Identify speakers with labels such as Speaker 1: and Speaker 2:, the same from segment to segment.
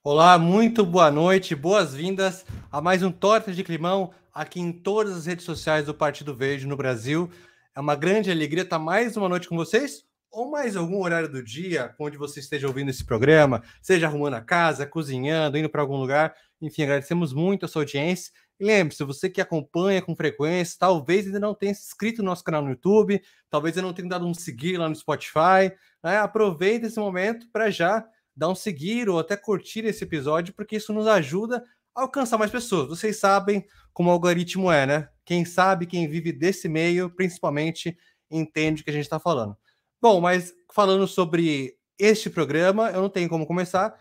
Speaker 1: Olá, muito boa noite, boas-vindas a mais um Torta de Climão aqui em todas as redes sociais do Partido Verde no Brasil. É uma grande alegria estar mais uma noite com vocês, ou mais algum horário do dia, onde você esteja ouvindo esse programa, seja arrumando a casa, cozinhando, indo para algum lugar. Enfim, agradecemos muito a sua audiência. E lembre-se, você que acompanha com frequência, talvez ainda não tenha se inscrito no nosso canal no YouTube, talvez ainda não tenha dado um seguir lá no Spotify, né? Aproveite esse momento para já dar um seguir ou até curtir esse episódio, porque isso nos ajuda a alcançar mais pessoas. Vocês sabem como o algoritmo é, né? Quem sabe, quem vive desse meio, principalmente, entende o que a gente está falando. Bom, mas falando sobre este programa, eu não tenho como começar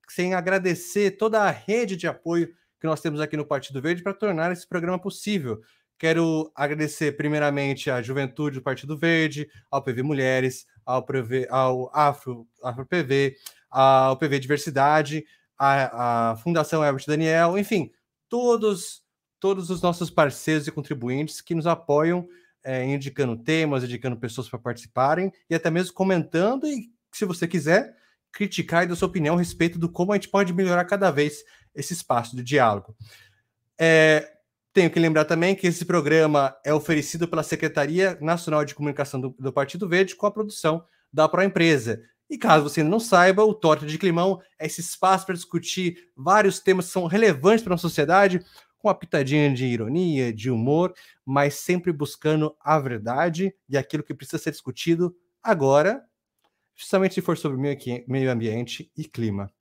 Speaker 1: sem agradecer toda a rede de apoio que nós temos aqui no Partido Verde para tornar esse programa possível. Quero agradecer primeiramente à Juventude do Partido Verde, ao PV Mulheres, ao AfroPV, ao PV Diversidade, à Fundação Herbert Daniel, enfim, todos os nossos parceiros e contribuintes que nos apoiam, indicando temas, indicando pessoas para participarem e até mesmo comentando e, se você quiser, criticar e dar sua opinião a respeito do como a gente pode melhorar cada vez esse espaço de diálogo. Tenho que lembrar também que esse programa é oferecido pela Secretaria Nacional de Comunicação do Partido Verde com a produção da Proempresa. E caso você ainda não saiba, o Torta de Climão é esse espaço para discutir vários temas que são relevantes para a nossa sociedade, com uma pitadinha de ironia, de humor, mas sempre buscando a verdade e aquilo que precisa ser discutido agora, justamente se for sobre meio ambiente e clima.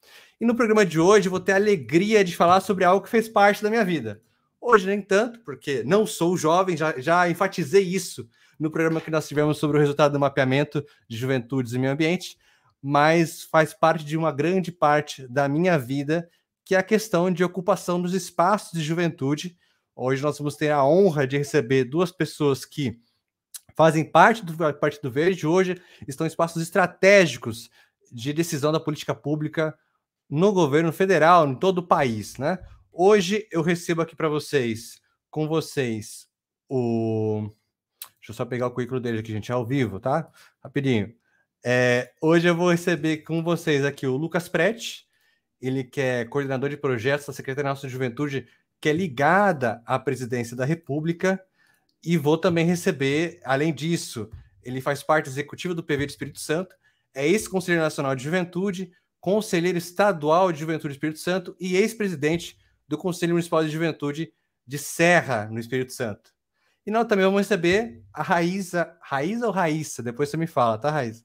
Speaker 1: E no programa de hoje eu vou ter a alegria de falar sobre algo que fez parte da minha vida. Hoje nem tanto, porque não sou jovem, já enfatizei isso no programa que nós tivemos sobre o resultado do mapeamento de juventudes e meio ambiente, mas faz parte de uma grande parte da minha vida, que é a questão de ocupação dos espaços de juventude. Hoje nós vamos ter a honra de receber duas pessoas que fazem parte do Partido Verde, hoje estão em espaços estratégicos de decisão da política pública no governo federal, em todo o país, né? Hoje eu recebo aqui para vocês, com vocês, Deixa eu só pegar o currículo dele aqui, gente, ao vivo, tá? Rapidinho. Hoje eu vou receber com vocês aqui o Lucas Prete, ele que é coordenador de projetos da Secretaria Nacional de Juventude, que é ligada à presidência da República, e vou também receber, além disso, ele faz parte executiva do PV do Espírito Santo, é ex-conselheiro nacional de juventude, conselheiro estadual de juventude do Espírito Santo e ex-presidente do Conselho Municipal de Juventude de Serra, no Espírito Santo. E nós também vamos receber a Raíssa ou Raíssa, depois você me fala, tá, Raíssa?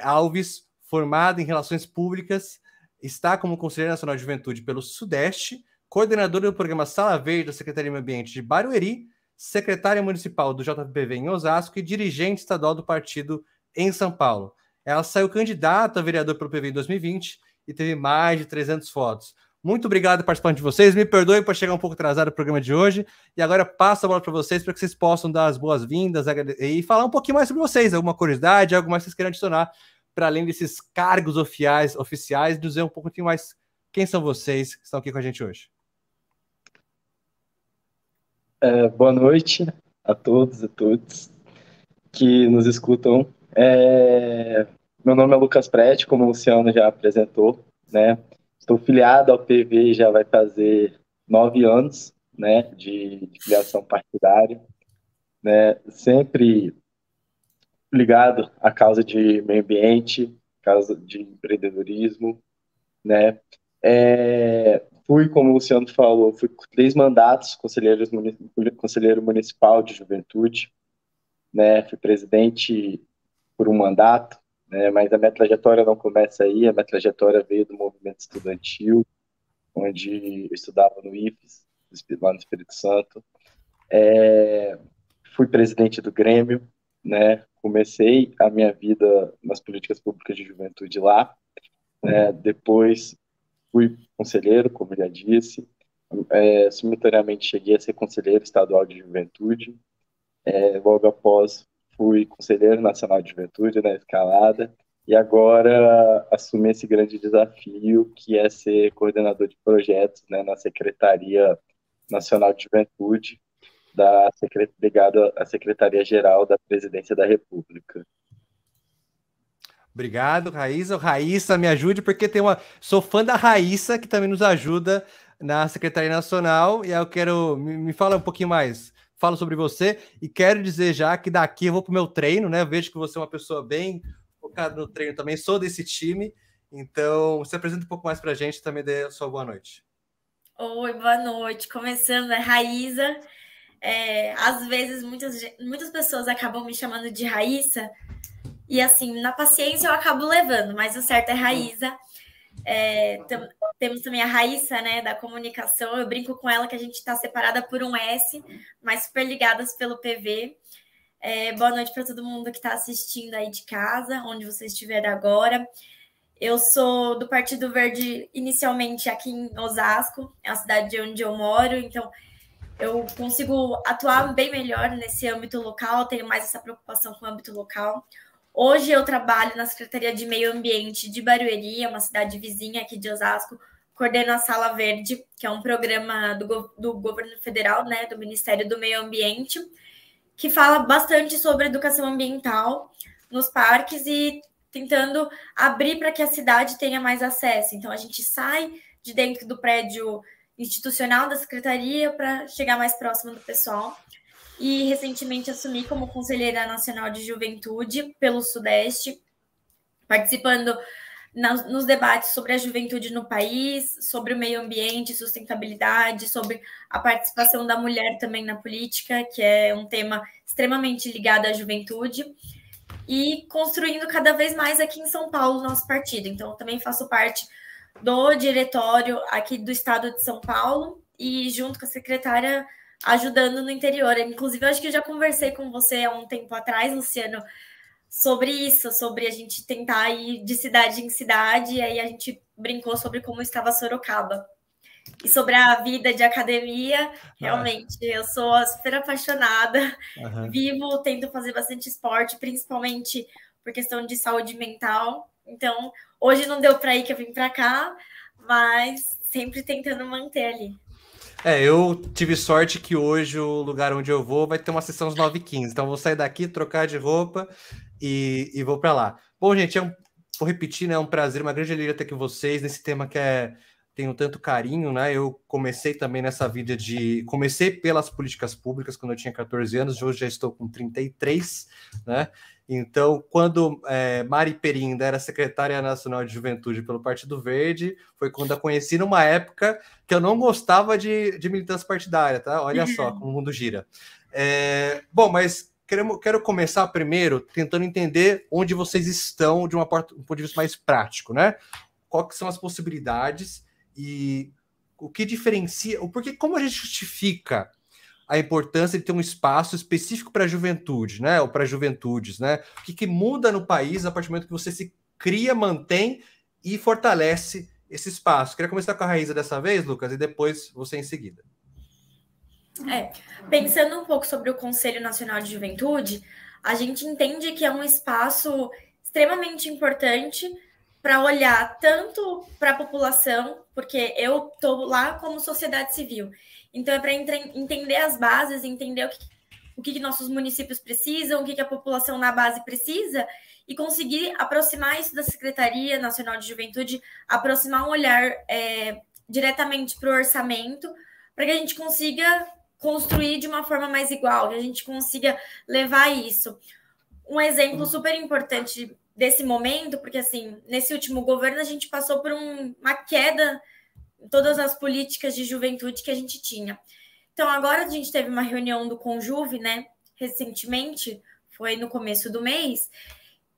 Speaker 1: Alves, formada em Relações Públicas, está como conselheira nacional de juventude pelo Sudeste, coordenadora do programa Sala Verde da Secretaria de Meio Ambiente de Barueri, secretária municipal do JPV em Osasco e dirigente estadual do partido em São Paulo. Ela saiu candidata a vereador pelo PV em 2020 e teve mais de 300 votos. Muito obrigado por participar de vocês. Me perdoem por chegar um pouco atrasado no programa de hoje. E agora passo a bola para vocês para que vocês possam dar as boas-vindas e falar um pouquinho mais sobre vocês. Alguma curiosidade, algo mais que vocês queiram adicionar, para além desses cargos oficiais, dizer um pouquinho mais quem são vocês que estão aqui com a gente hoje.
Speaker 2: Boa noite a todos e todas que nos escutam. Meu nome é Lucas Prete, como o Luciano já apresentou, né? Estou filiado ao PV, já vai fazer 9 anos, né, de filiação partidária, né? Sempre ligado à causa de meio ambiente, causa de empreendedorismo, né? Fui, como o Luciano falou, fui 3 mandatos conselheiro municipal de juventude, né? Fui presidente por um mandato, né? Mas a minha trajetória não começa aí, a minha trajetória veio do movimento estudantil, onde eu estudava no IFES, lá no Espírito Santo. Fui presidente do Grêmio, né? Comecei a minha vida nas políticas públicas de juventude lá, né? Depois fui conselheiro, como já disse, simultaneamente cheguei a ser conselheiro estadual de juventude, logo após fui conselheiro nacional de juventude na escalada, e agora assumi esse grande desafio que é ser coordenador de projetos, né, na Secretaria Nacional de Juventude, ligado à Secretaria-Geral da Presidência da República.
Speaker 1: Obrigado, Raíssa. Raíssa, me ajude, porque tem uma. Sou fã da Raíssa, que também nos ajuda na Secretaria Nacional. E aí eu quero. Me fala um pouquinho mais. Fala sobre você. E quero dizer já que daqui eu vou para o meu treino, né? Eu vejo que você é uma pessoa bem focada no treino também. Sou desse time. Então, se apresenta um pouco mais para a gente, também dê a sua boa noite.
Speaker 3: Oi, boa noite. Começando, é Raíssa. Às vezes, muitas pessoas acabam me chamando de Raíssa. E assim, na paciência eu acabo levando, mas o certo é Raíssa. Temos também a Raíssa, né, da comunicação. Eu brinco com ela que a gente está separada por um S, mas super ligadas pelo PV. Boa noite para todo mundo que está assistindo aí de casa, onde você estiver agora. Eu sou do Partido Verde inicialmente aqui em Osasco, é a cidade onde eu moro, então eu consigo atuar bem melhor nesse âmbito local, tenho mais essa preocupação com o âmbito local. Hoje eu trabalho na Secretaria de Meio Ambiente de Barueri, uma cidade vizinha aqui de Osasco, coordeno a Sala Verde, que é um programa do governo federal, né, do Ministério do Meio Ambiente, que fala bastante sobre educação ambiental nos parques e tentando abrir para que a cidade tenha mais acesso. Então, a gente sai de dentro do prédio institucional da secretaria para chegar mais próximo do pessoal. E, recentemente, assumi como conselheira nacional de juventude pelo Sudeste, participando nos debates sobre a juventude no país, sobre o meio ambiente, sustentabilidade, sobre a participação da mulher também na política, que é um tema extremamente ligado à juventude, e construindo cada vez mais aqui em São Paulo nosso partido. Então, eu também faço parte do diretório aqui do estado de São Paulo e junto com a secretária ajudando no interior. Inclusive, eu acho que eu já conversei com você há um tempo atrás, Luciano, sobre isso, sobre a gente tentar ir de cidade em cidade, e aí a gente brincou sobre como estava Sorocaba. E sobre a vida de academia, realmente, eu sou super apaixonada, vivo, tento fazer bastante esporte, principalmente por questão de saúde mental. Então, hoje não deu para ir, que eu vim para cá, mas sempre tentando manter ali.
Speaker 1: Eu tive sorte que hoje o lugar onde eu vou vai ter uma sessão às 9h15. Então, vou sair daqui, trocar de roupa e vou para lá. Bom, gente, vou repetir, né? É um prazer, uma grande alegria ter aqui vocês nesse tema que tenho tanto carinho, né? Eu comecei também nessa vida comecei pelas políticas públicas quando eu tinha 14 anos, hoje já estou com 33, né? Então, quando Mari Perim era secretária nacional de juventude pelo Partido Verde, foi quando a conheci numa época que eu não gostava de militância partidária, tá? Olha só como o mundo gira. Bom, mas quero começar primeiro tentando entender onde vocês estão de um ponto de vista mais prático, né? Quais são as possibilidades e o que diferencia, porque como a gente justifica a importância de ter um espaço específico para a juventude, né? Ou para juventudes, né? O que muda no país a partir do momento que você se cria, mantém e fortalece esse espaço? Queria começar com a Raíssa dessa vez, Lucas, e depois você em seguida.
Speaker 3: Pensando um pouco sobre o Conselho Nacional de Juventude, a gente entende que é um espaço extremamente importante para olhar tanto para a população, porque eu estou lá como sociedade civil, então é para entender as bases, entender o que nossos municípios precisam, o que a população na base precisa, e conseguir aproximar isso da Secretaria Nacional de Juventude, aproximar um olhar diretamente para o orçamento, para que a gente consiga construir de uma forma mais igual, que a gente consiga levar isso. Um exemplo super importante desse momento, porque assim, nesse último governo a gente passou por uma queda em todas as políticas de juventude que a gente tinha. Então agora a gente teve uma reunião do Conjuve, né, recentemente, foi no começo do mês,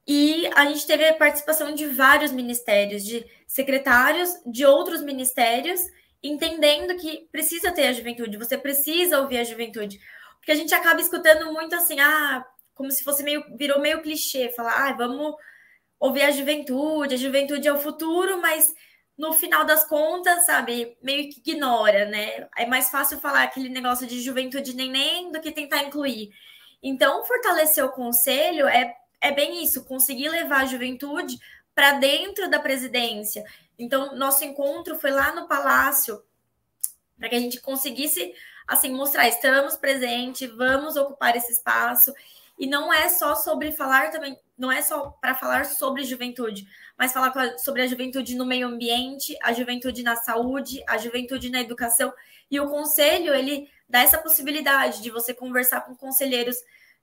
Speaker 3: e a gente teve a participação de vários ministérios, de secretários de outros ministérios, entendendo que precisa ter a juventude, você precisa ouvir a juventude, porque a gente acaba escutando muito assim, como se fosse virou meio clichê, falar, vamos ouvir a juventude é o futuro, mas no final das contas, sabe, meio que ignora, né? É mais fácil falar aquele negócio de juventude neném do que tentar incluir. Então, fortalecer o conselho é bem isso, conseguir levar a juventude para dentro da presidência. Então, nosso encontro foi lá no Palácio, para que a gente conseguisse, assim, mostrar, estamos presentes, vamos ocupar esse espaço. E não é só sobre falar também, não é só para falar sobre juventude, mas falar sobre a juventude no meio ambiente, a juventude na saúde, a juventude na educação. E o conselho, ele dá essa possibilidade de você conversar com conselheiros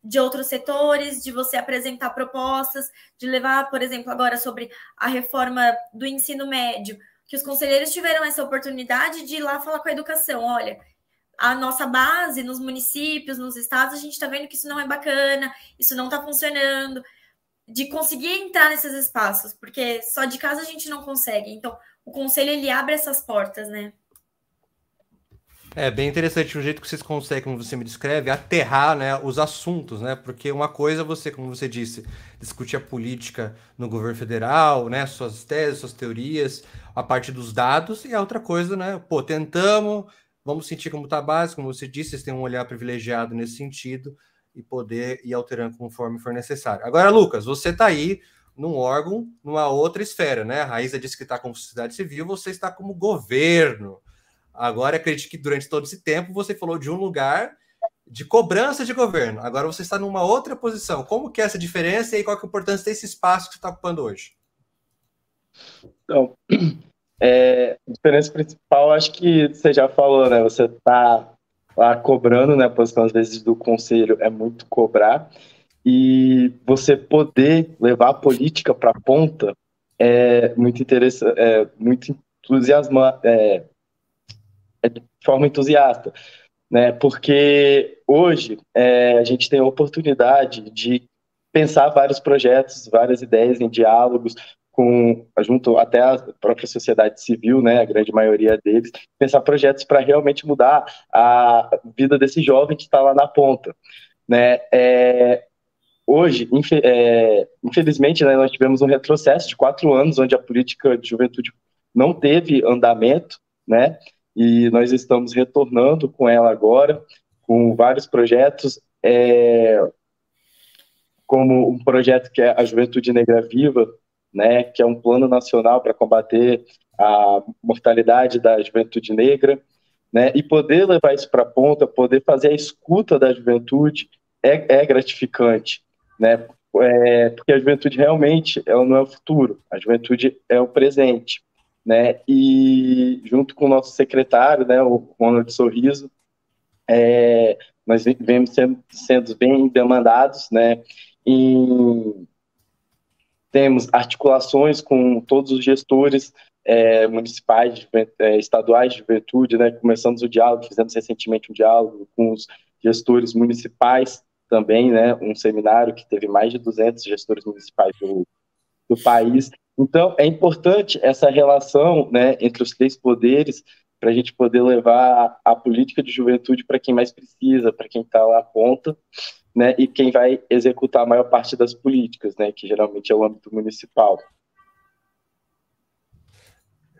Speaker 3: de outros setores, de você apresentar propostas, de levar, por exemplo, agora sobre a reforma do ensino médio, que os conselheiros tiveram essa oportunidade de ir lá falar com a educação. Olha, a nossa base nos municípios, nos estados, a gente está vendo que isso não é bacana, isso não está funcionando, de conseguir entrar nesses espaços, porque só de casa a gente não consegue. Então, o conselho, ele abre essas portas, né?
Speaker 1: É bem interessante o jeito que vocês conseguem, como você me descreve, aterrar, né, os assuntos, né? Porque uma coisa é você, como você disse, discutir a política no governo federal, né? Suas teses, suas teorias, a parte dos dados, e a outra coisa, né? Pô, tentamos, vamos sentir como tá base, como você disse, vocês têm um olhar privilegiado nesse sentido e poder ir alterando conforme for necessário. Agora, Lucas, você tá aí num órgão, numa outra esfera, né? A Raíza disse que está como sociedade civil, você está como governo. Agora, acredito que durante todo esse tempo você falou de um lugar de cobrança de governo. Agora você está numa outra posição. Como que é essa diferença e qual que é a importância desse espaço que você está ocupando hoje?
Speaker 2: Então, a diferença principal, acho que você já falou, né? Você está lá cobrando, né? A posição, às vezes, do conselho é muito cobrar. E você poder levar a política para a ponta é muito interessante, é muito entusiasmante. De forma entusiasta, né? Porque hoje a gente tem a oportunidade de pensar vários projetos, várias ideias em diálogos junto até a própria sociedade civil, né? A grande maioria deles, pensar projetos para realmente mudar a vida desse jovem que está lá na ponta, né? Hoje, infelizmente, né, nós tivemos um retrocesso de 4 anos, onde a política de juventude não teve andamento, né? E nós estamos retornando com ela agora, com vários projetos, como um projeto que é a Juventude Negra Viva, né, que é um plano nacional para combater a mortalidade da juventude negra, né, e poder levar isso para a ponta, poder fazer a escuta da juventude é gratificante, né, porque a juventude realmente ela não é o futuro, a juventude é o presente. Né? E junto com o nosso secretário, né, o Ronald Sorriso, nós vemos sendo bem demandados, né? Temos articulações com todos os gestores municipais, estaduais de juventude, né? Começamos o diálogo, fizemos recentemente um diálogo com os gestores municipais também, né? Um seminário que teve mais de 200 gestores municipais do país. Então, é importante essa relação, né, entre os 3 poderes para a gente poder levar a política de juventude para quem mais precisa, para quem está lá à ponta, né, e quem vai executar a maior parte das políticas, né, que geralmente é o âmbito municipal.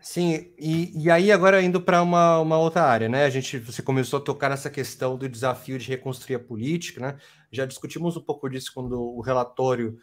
Speaker 1: Sim, e aí agora indo para uma outra área, né? Você começou a tocar nessa questão do desafio de reconstruir a política, né? Já discutimos um pouco disso quando o relatório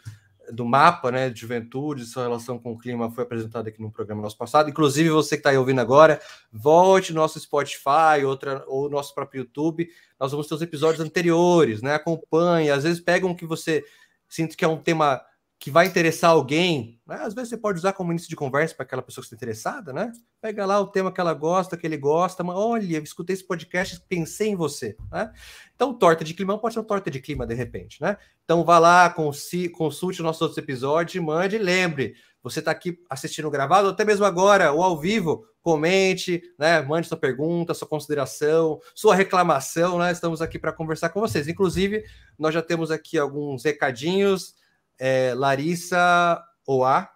Speaker 1: do mapa, né, de juventude, sua relação com o clima foi apresentada aqui no programa nosso passado. Inclusive, você que está aí ouvindo agora, volte no nosso Spotify ou nosso próprio YouTube. Nós vamos ter os episódios anteriores, né? Acompanhe. Às vezes pega um que você sinta que é um tema que vai interessar alguém, né? Às vezes você pode usar como início de conversa para aquela pessoa que está interessada, né? Pega lá o tema que ela gosta, que ele gosta, mas olha, escutei esse podcast, pensei em você, né? Então, torta de climão pode ser uma torta de clima de repente, né? Então, vá lá, consulte os nossos outros episódios, mande, lembre, você está aqui assistindo gravado, ou até mesmo agora, ou ao vivo, comente, né? Mande sua pergunta, sua consideração, sua reclamação, né? Estamos aqui para conversar com vocês. Inclusive, nós já temos aqui alguns recadinhos. Larissa Oá,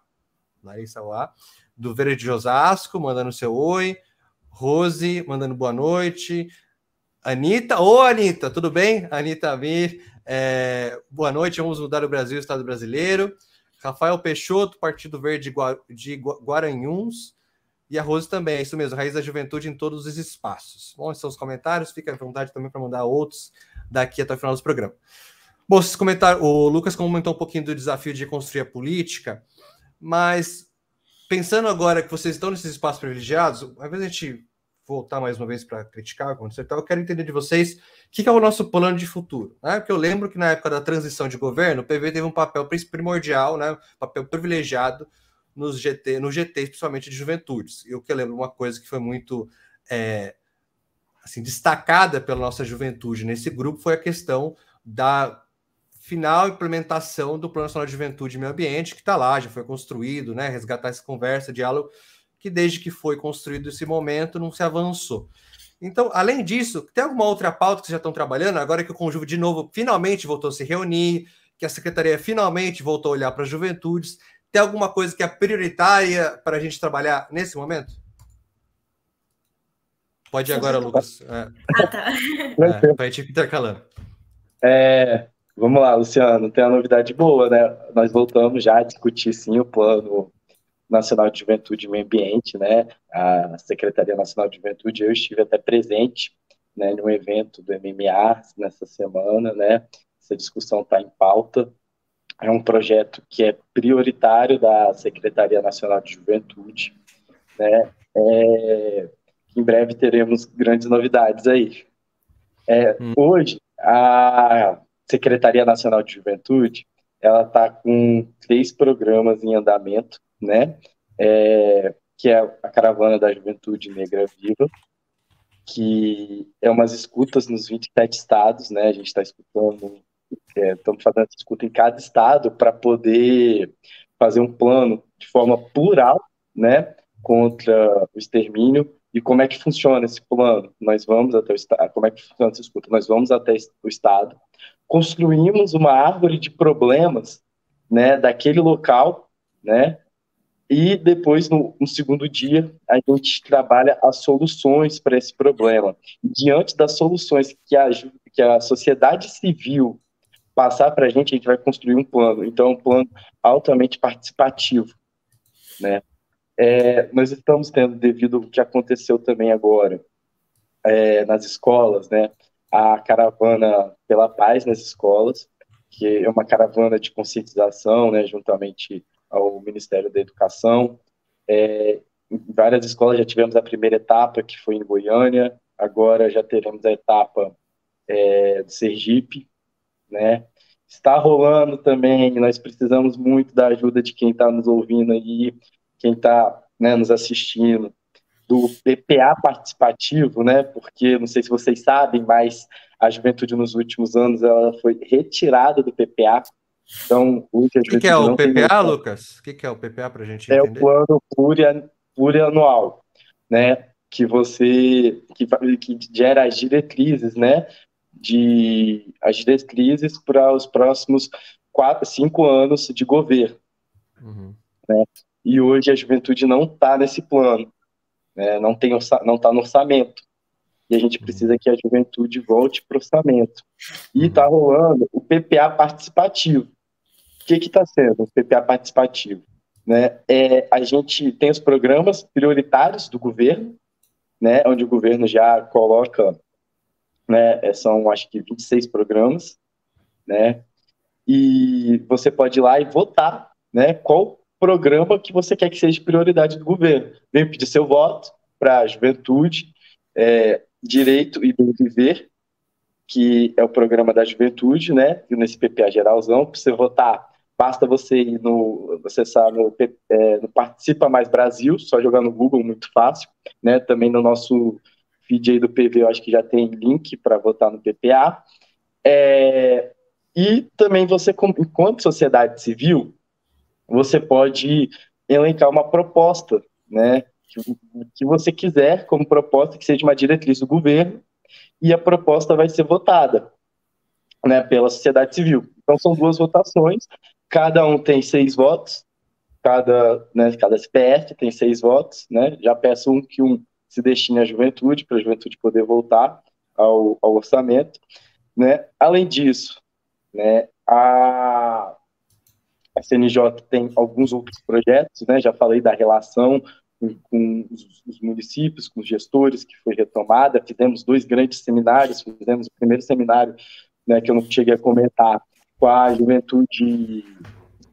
Speaker 1: do Verde de Osasco, mandando seu oi. Rose, mandando boa noite. Anitta, Anitta, tudo bem? Anitta Amir, boa noite, vamos mudar o Brasil, o Estado brasileiro. Rafael Peixoto, Partido Verde de Guaranhuns. E a Rose também, é isso mesmo, Raiz da Juventude em todos os espaços. Bom, esses são os comentários, fica à vontade também para mandar outros daqui até o final do programa. Bom, vocês comentaram, o Lucas comentou um pouquinho do desafio de reconstruir a política, mas pensando agora que vocês estão nesses espaços privilegiados, às vezes a gente voltar mais uma vez para criticar o que aconteceu, então eu quero entender de vocês o que é o nosso plano de futuro, né? Porque eu lembro que na época da transição de governo, o PV teve um papel primordial, né? Um papel privilegiado no GT, principalmente de juventudes. E o que eu lembro, uma coisa que foi muito assim, destacada pela nossa juventude nesse grupo foi a questão da final implementação do Plano Nacional de Juventude e Meio Ambiente, que está lá, já foi construído, né? Resgatar essa conversa, diálogo, que desde que foi construído esse momento não se avançou. Então, além disso, tem alguma outra pauta que vocês já estão trabalhando, agora que o Conjuve, de novo, finalmente voltou a se reunir, que a Secretaria finalmente voltou a olhar para as juventudes, tem alguma coisa que é prioritária para a gente trabalhar nesse momento? Pode ir agora, Lucas.
Speaker 3: Tá.
Speaker 1: Para a gente ir intercalando.
Speaker 2: Vamos lá, Luciano, tem uma novidade boa, né? Nós voltamos já a discutir, sim, o Plano Nacional de Juventude e Meio Ambiente, né? A Secretaria Nacional de Juventude, eu estive até presente, né, no evento do MMA nessa semana, né? Essa discussão está em pauta. É um projeto que é prioritário da Secretaria Nacional de Juventude, né? Em breve teremos grandes novidades aí. Hoje, a Secretaria Nacional de Juventude, ela está com 3 programas em andamento, né? Que é a Caravana da Juventude Negra Viva, que é umas escutas nos 27 estados, né? A gente está escutando, estamos fazendo essa escuta em cada estado para poder fazer um plano de forma plural, né? Contra o extermínio. E como é que funciona esse plano? Nós vamos até o estado. Como é que funciona essa escuta? Nós vamos até o estado, construímos uma árvore de problemas, né, daquele local, né? E depois, no segundo dia, a gente trabalha as soluções para esse problema. E diante das soluções que a sociedade civil passar para a gente vai construir um plano. Então, é um plano altamente participativo, né? Nós estamos tendo, devido ao que aconteceu também agora nas escolas, né, a Caravana pela Paz nas escolas, que é uma caravana de conscientização, né, juntamente ao Ministério da Educação. Em várias escolas já tivemos a primeira etapa, que foi em Goiânia, agora já teremos a etapa do Sergipe, né? Está rolando também, nós precisamos muito da ajuda de quem está nos ouvindo aí, quem está, né, nos assistindo, do PPA participativo, né? Porque, não sei se vocês sabem, mas a juventude nos últimos anos ela foi retirada do PPA. Então,
Speaker 1: o que é o PPA, Lucas? O que é o PPA para a gente entender?
Speaker 2: É o plano plurianual, né? Que gera as diretrizes, né? As diretrizes para os próximos 5 anos de governo. Né? E hoje a juventude não está nesse plano, né? Não está no orçamento. E a gente precisa que a juventude volte para o orçamento. E está rolando o PPA participativo. O que está sendo o PPA participativo? Né? A gente tem os programas prioritários do governo, né? Onde o governo já coloca, né? São, acho que, 26 programas, né? E você pode ir lá e votar, né? Qual programa que você quer que seja prioridade do governo. Vem pedir seu voto para a juventude, Direito e Bem Viver, que é o programa da juventude, né? E nesse PPA geralzão, para você votar, basta você ir acessar no Participa Mais Brasil, só jogar no Google, muito fácil, né? Também no nosso feed aí do PV, eu acho que já tem link para votar no PPA. E também você, enquanto sociedade civil, você pode elencar uma proposta, né? Que você quiser como proposta, que seja uma diretriz do governo, e a proposta vai ser votada, né, pela sociedade civil. Então, são 2 votações, cada um tem 6 votos, cada CPF tem 6 votos, né? Já peço que se destine à juventude, para a juventude poder voltar ao orçamento, né? Além disso, né, a CNJ tem alguns outros projetos, né? Já falei da relação com os municípios, com os gestores, que foi retomada. Fizemos 2 grandes seminários. Fizemos o primeiro seminário, né, que eu não cheguei a comentar, com a juventude,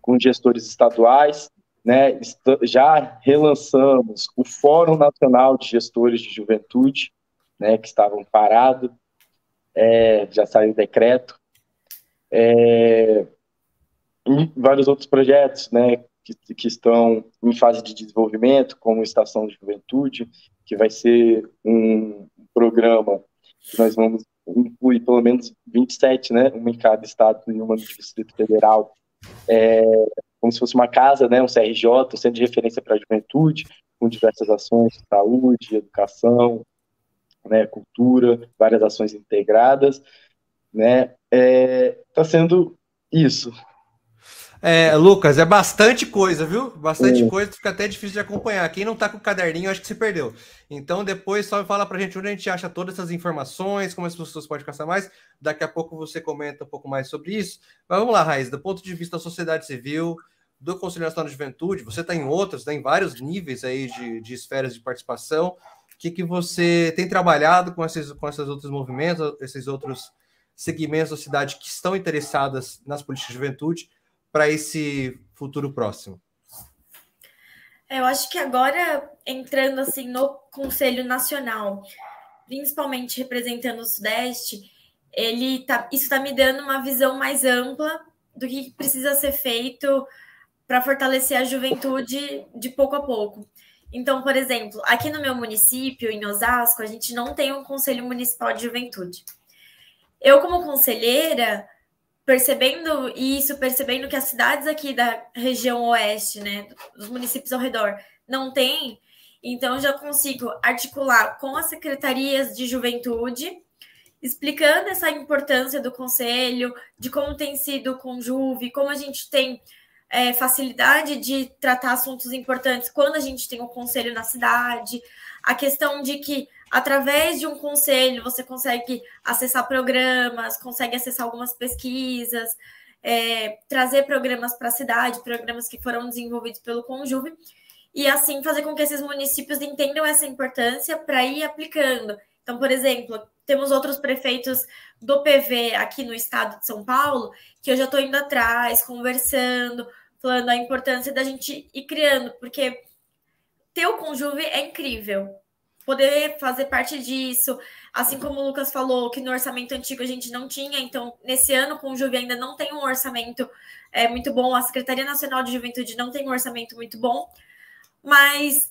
Speaker 2: com gestores estaduais, né, já relançamos o Fórum Nacional de Gestores de Juventude, né, que estavam parados, já saiu o decreto, e vários outros projetos, né, que estão em fase de desenvolvimento, como Estação de Juventude, que vai ser um programa que nós vamos incluir pelo menos 27, né, uma em cada estado e uma no Distrito Federal, como se fosse uma casa, né, um CRJ, um centro de referência para a juventude, com diversas ações de saúde, educação, né, cultura, várias ações integradas, né, tá sendo isso.
Speaker 1: Lucas, é bastante coisa, viu? Bastante coisa, fica até difícil de acompanhar. Quem não tá com o caderninho, acho que se perdeu. Então, depois só fala pra gente onde a gente acha todas essas informações, como as pessoas podem caçar mais. Daqui a pouco você comenta um pouco mais sobre isso. Mas vamos lá, Raiz, do ponto de vista da sociedade civil, do Conselho Nacional de Juventude, você tá em outros, tá em vários níveis aí de esferas de participação. O que você tem trabalhado com esses outros movimentos, esses outros segmentos da cidade que estão interessadas nas políticas de juventude para esse futuro próximo?
Speaker 3: Eu acho que agora, entrando assim no Conselho Nacional, principalmente representando o Sudeste, isso está me dando uma visão mais ampla do que precisa ser feito para fortalecer a juventude de pouco a pouco. Então, por exemplo, aqui no meu município, em Osasco, a gente não tem um Conselho Municipal de Juventude. Eu, como conselheira, percebendo que as cidades aqui da região oeste, né, dos municípios ao redor, não tem, então já consigo articular com as secretarias de juventude, explicando essa importância do conselho, de como tem sido o Conjuve, como a gente tem facilidade de tratar assuntos importantes quando a gente tem um conselho na cidade, a questão de que através de um conselho você consegue acessar programas, consegue acessar algumas pesquisas, trazer programas para a cidade, programas que foram desenvolvidos pelo Conjuve, e assim fazer com que esses municípios entendam essa importância para ir aplicando. Então, por exemplo, temos outros prefeitos do PV aqui no estado de São Paulo, que eu já estou indo atrás, conversando, falando a importância da gente ir criando, porque ter o Conjuve é incrível. Poder fazer parte disso, assim como o Lucas falou, que no orçamento antigo a gente não tinha, então nesse ano o Conjuve ainda não tem um orçamento muito bom, a Secretaria Nacional de Juventude não tem um orçamento muito bom, mas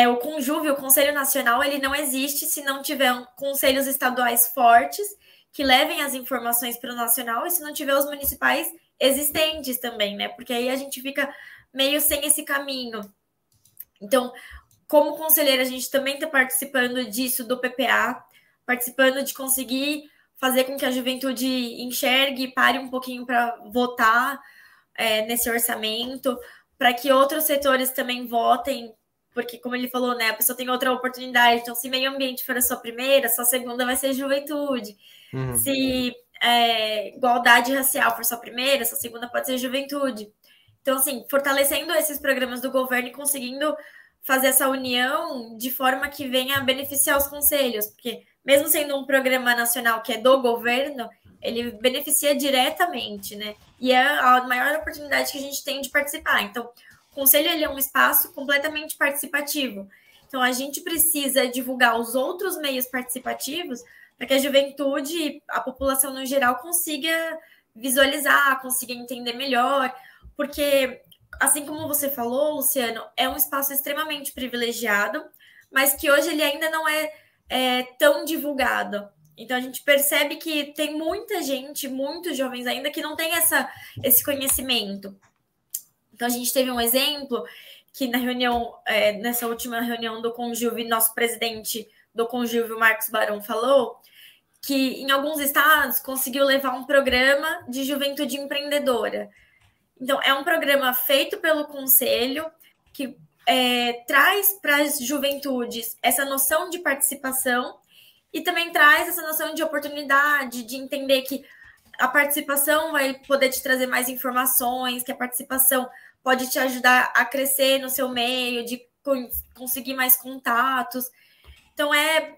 Speaker 3: o Conjuve, o Conselho Nacional, ele não existe se não tiver conselhos estaduais fortes que levem as informações para o nacional e se não tiver os municipais existentes também, né? Porque aí a gente fica meio sem esse caminho. Então, como conselheira, a gente também está participando disso do PPA, participando de conseguir fazer com que a juventude enxergue e pare um pouquinho para votar nesse orçamento, para que outros setores também votem, porque, como ele falou, né, a pessoa tem outra oportunidade. Então, se meio ambiente for a sua primeira, sua segunda vai ser juventude. Uhum. Se igualdade racial for sua primeira, sua segunda pode ser juventude. Então, assim, fortalecendo esses programas do governo e conseguindo fazer essa união de forma que venha a beneficiar os conselhos, porque mesmo sendo um programa nacional que é do governo, ele beneficia diretamente, né? E é a maior oportunidade que a gente tem de participar. Então, o conselho ele é um espaço completamente participativo. Então, a gente precisa divulgar os outros meios participativos para que a juventude, a população no geral, consiga visualizar, consiga entender melhor, porque, assim como você falou, Luciano, é um espaço extremamente privilegiado, mas que hoje ele ainda não é tão divulgado. Então, a gente percebe que tem muita gente, muitos jovens ainda, que não tem esse conhecimento. Então, a gente teve um exemplo que na reunião, nessa última reunião do Conjuve, nosso presidente do Conjuve, o Marcos Barão, falou que em alguns estados conseguiu levar um programa de juventude empreendedora. Então, é um programa feito pelo Conselho que traz para as juventudes essa noção de participação e também traz essa noção de oportunidade, de entender que a participação vai poder te trazer mais informações, que a participação pode te ajudar a crescer no seu meio, de conseguir mais contatos. Então,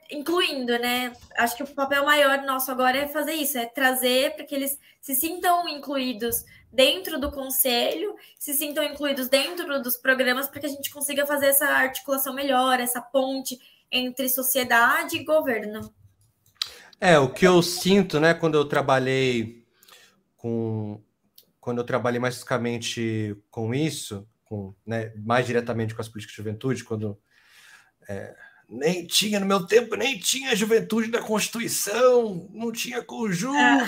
Speaker 3: incluindo, né? Acho que o papel maior nosso agora é fazer isso, é trazer para que eles se sintam incluídos dentro do conselho, se sintam incluídos dentro dos programas, para que a gente consiga fazer essa articulação melhor, essa ponte entre sociedade e governo.
Speaker 1: O que eu sinto, né, quando eu trabalhei mais fisicamente com isso, né, mais diretamente com as políticas de juventude, quando nem tinha, no meu tempo, nem tinha juventude da Constituição, não tinha conjunto.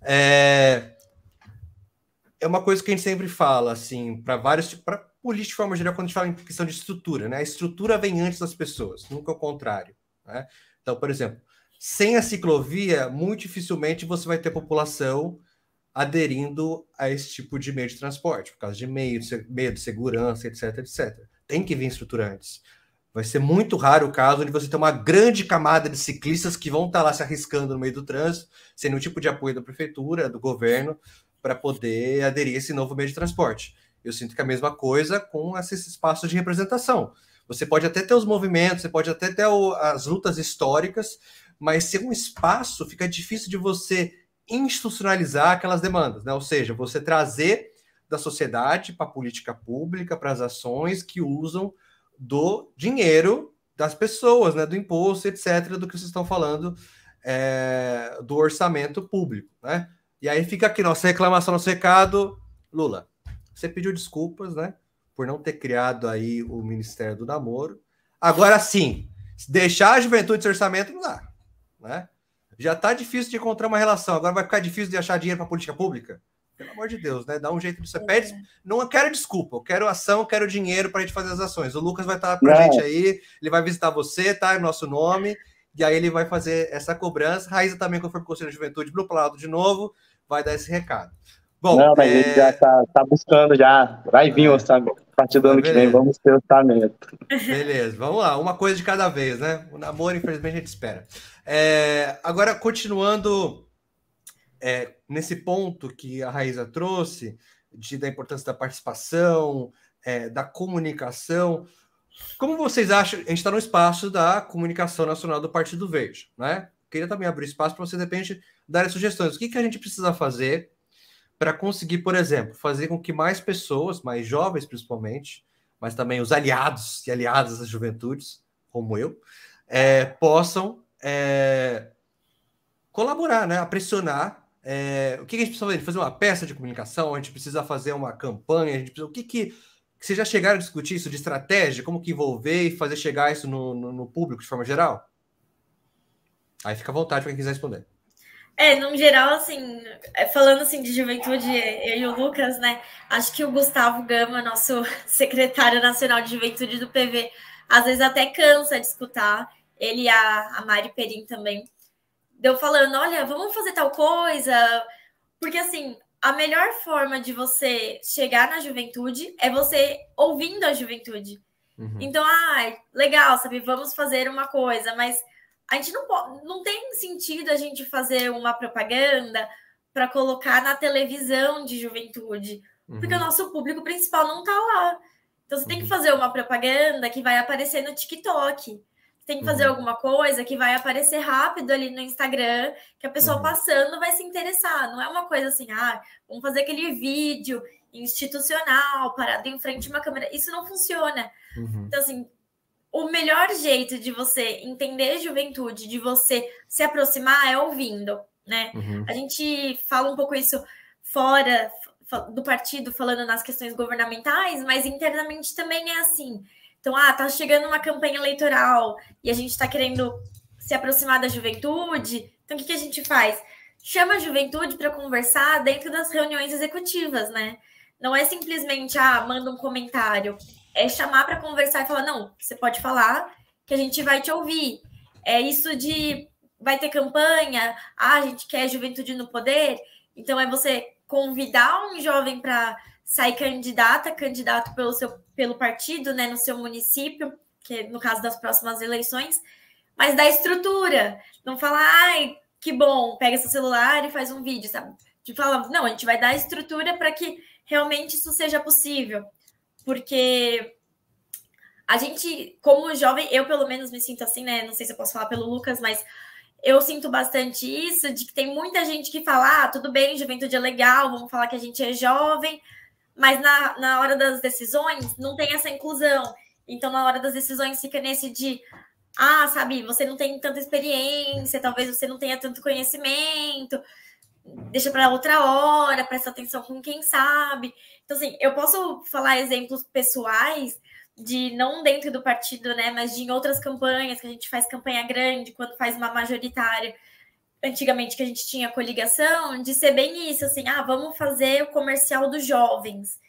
Speaker 1: É uma coisa que a gente sempre fala, assim, para política de forma geral, quando a gente fala em questão de estrutura, né? A estrutura vem antes das pessoas, nunca o contrário, né? Então, por exemplo, sem a ciclovia, muito dificilmente você vai ter população aderindo a esse tipo de meio de transporte, por causa de medo, segurança, etc, etc. Tem que vir estrutura antes. Vai ser muito raro o caso de você ter uma grande camada de ciclistas que vão estar lá se arriscando no meio do trânsito, sem nenhum tipo de apoio da prefeitura, do governo, para poder aderir a esse novo meio de transporte. Eu sinto que é a mesma coisa com esses espaços de representação. Você pode até ter os movimentos, você pode até ter as lutas históricas, mas sem um espaço fica difícil de você institucionalizar aquelas demandas, né? Ou seja, você trazer da sociedade para a política pública, para as ações que usam do dinheiro das pessoas, né? Do imposto, etc., do que vocês estão falando, do orçamento público, né? E aí fica aqui nossa reclamação, nosso recado. Lula, você pediu desculpas, né? Por não ter criado aí o Ministério do Namoro. Agora sim, deixar a juventude de orçamento não dá, né? Já tá difícil de encontrar uma relação, agora vai ficar difícil de achar dinheiro para política pública? Pelo amor de Deus, né? Dá um jeito disso. Pede, não quero desculpa, eu quero ação, eu quero dinheiro para a gente fazer as ações. O Lucas vai estar com a gente aí, ele vai visitar você, tá? Em nosso nome, e aí ele vai fazer essa cobrança. Raíza também, quando for para o Conselho de Juventude, pro lado de novo, vai dar esse recado. Bom,
Speaker 2: não, mas ele já tá buscando já. Vai vir o orçamento. A partir do ano que vem, vamos ter orçamento.
Speaker 1: Beleza, vamos lá. Uma coisa de cada vez, né? O namoro, infelizmente, a gente espera. Agora, continuando nesse ponto que a Raíza trouxe, da importância da participação, da comunicação, como vocês acham? A gente está no espaço da comunicação nacional do Partido Verde, né? Queria também abrir espaço para você, de repente, dar sugestões. O que a gente precisa fazer para conseguir, por exemplo, fazer com que mais pessoas, mais jovens principalmente, mas também os aliados e aliadas das juventudes, como eu, possam colaborar, né? A pressionar. O que a gente precisa fazer? Fazer uma peça de comunicação? A gente precisa fazer uma campanha? O que vocês já chegaram a discutir isso de estratégia? Como que envolver e fazer chegar isso no público de forma geral? Aí fica à vontade para quem quiser responder.
Speaker 3: No geral, assim, falando assim de juventude, eu e o Lucas, né? Acho que o Gustavo Gama, nosso secretário nacional de juventude do PV, às vezes até cansa de escutar. Ele e a Mari Perim também. Deu falando, olha, vamos fazer tal coisa. Porque, assim, a melhor forma de você chegar na juventude é você ouvindo a juventude. Uhum. Então, legal, sabe? Vamos fazer uma coisa, mas a gente não tem sentido a gente fazer uma propaganda para colocar na televisão de juventude, porque o nosso público principal não está lá. Então, você tem que fazer uma propaganda que vai aparecer no TikTok. Você tem que fazer alguma coisa que vai aparecer rápido ali no Instagram, que a pessoa passando vai se interessar. Não é uma coisa assim, vamos fazer aquele vídeo institucional, parado em frente a uma câmera. Isso não funciona. Então, assim, o melhor jeito de você entender juventude, de você se aproximar, é ouvindo, né? A gente fala um pouco isso fora do partido, falando nas questões governamentais, mas internamente também é assim. Então, tá chegando uma campanha eleitoral e a gente está querendo se aproximar da juventude. Então, o que a gente faz? Chama a juventude para conversar dentro das reuniões executivas, né? Não é simplesmente, manda um comentário. É chamar para conversar e falar, não, você pode falar que a gente vai te ouvir. É isso de, vai ter campanha, a gente quer juventude no poder. Então, é você convidar um jovem para sair candidato pelo partido, né, no seu município, que no caso das próximas eleições, mas da estrutura. Não falar, que bom, pega seu celular e faz um vídeo, sabe? De falar, não, a gente vai dar a estrutura para que realmente isso seja possível. Porque A gente, como jovem, eu pelo menos me sinto assim, né? Não sei se eu posso falar pelo Lucas, mas eu sinto bastante isso, de que tem muita gente que fala, tudo bem, juventude é legal, vamos falar que a gente é jovem, mas na hora das decisões não tem essa inclusão. Então, na hora das decisões fica nesse de, sabe, você não tem tanta experiência, talvez você não tenha tanto conhecimento, deixa para outra hora, presta atenção com quem sabe. Então, assim, eu posso falar exemplos pessoais de não dentro do partido, né, mas de em outras campanhas, que a gente faz campanha grande, quando faz uma majoritária, antigamente que a gente tinha coligação, de ser bem isso, assim, vamos fazer o comercial dos jovens.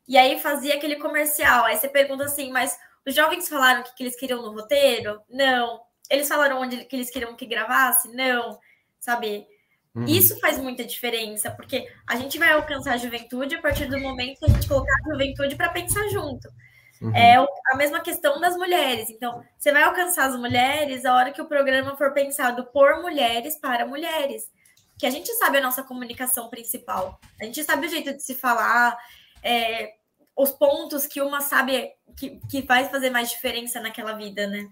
Speaker 3: E aí fazia aquele comercial, aí você pergunta assim, mas os jovens falaram o que eles queriam no roteiro? Não. Eles falaram onde que eles queriam que gravasse? Não. Sabe? Isso faz muita diferença, porque a gente vai alcançar a juventude a partir do momento que a gente colocar a juventude para pensar junto. É a mesma questão das mulheres. Então, você vai alcançar as mulheres a hora que o programa for pensado por mulheres para mulheres. Que a gente sabe a nossa comunicação principal. A gente sabe o jeito de se falar, os pontos que uma sabe que vai fazer mais diferença naquela vida, né?